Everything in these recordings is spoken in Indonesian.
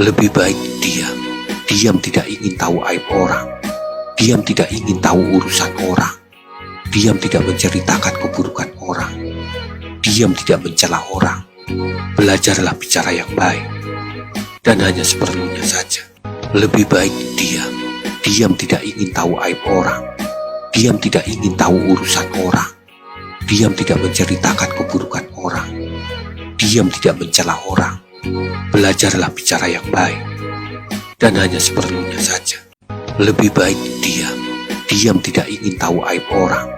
Lebih baik diam. Diam tidak ingin tahu aib orang. Diam tidak ingin tahu urusan orang. Diam tidak menceritakan keburukan orang. Diam tidak mencela orang. Belajarlah bicara yang baik, dan hanya seperlunya saja. Lebih baik diam. Diam tidak ingin tahu aib orang. Diam tidak ingin tahu urusan orang. Diam tidak menceritakan keburukan orang. Diam tidak mencela orang. Belajarlah bicara yang baik, dan hanya seperlunya saja. Lebih baik diam. Diam tidak ingin tahu aib orang.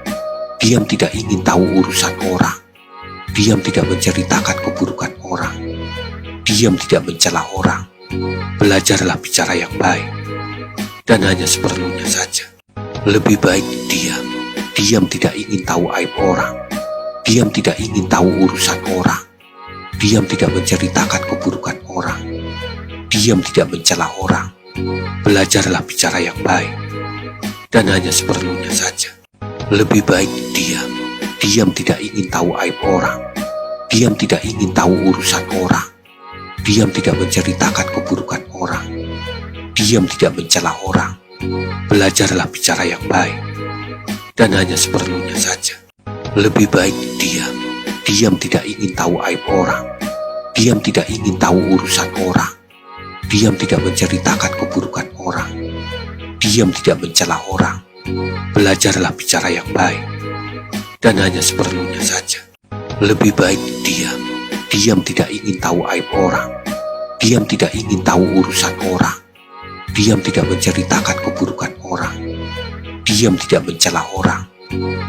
Diam tidak ingin tahu urusan orang. Diam tidak menceritakan keburukan orang. Diam tidak mencela orang. Belajarlah bicara yang baik, dan hanya seperlunya saja. Lebih baik diam. Diam tidak ingin tahu aib orang. Diam tidak ingin tahu urusan orang. Diam tidak menceritakan keburukan orang. Diam tidak mencela orang. Belajarlah bicara yang baik, dan hanya seperlunya saja. Lebih baik diam. Diam tidak ingin tahu aib orang. Diam tidak ingin tahu urusan orang. Diam tidak menceritakan keburukan orang. Diam tidak mencela orang. Belajarlah bicara yang baik, dan hanya seperlunya saja. Lebih baik diam. Diam tidak ingin tahu aib orang. Diam tidak ingin tahu urusan orang. Diam tidak menceritakan keburukan orang. Diam tidak mencela orang. Belajarlah bicara yang baik, dan hanya seperlunya saja. Lebih baik diam. Diam tidak ingin tahu aib orang. Diam tidak ingin tahu urusan orang. Diam tidak menceritakan keburukan orang. Diam tidak mencela orang.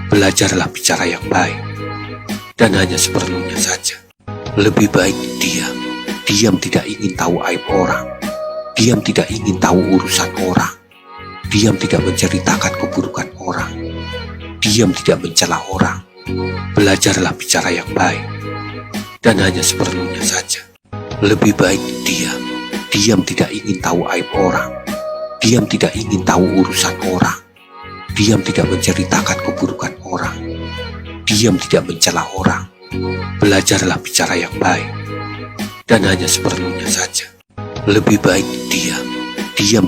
Belajarlah bicara yang baik, dan hanya seperlunya saja. Lebih baik diam. Diam tidak ingin tahu aib orang. Diam tidak ingin tahu urusan orang. Diam tidak menceritakan keburukan orang. Diam tidak mencela orang. Belajarlah bicara yang baik, dan hanya seperlunya saja. Lebih baik diam. Diam tidak ingin tahu aib orang. Diam tidak ingin tahu urusan orang. Diam tidak menceritakan keburukan orang. Diam tidak mencela orang. Belajarlah bicara yang baik, dan hanya seperlunya saja. Lebih baik diam. Diam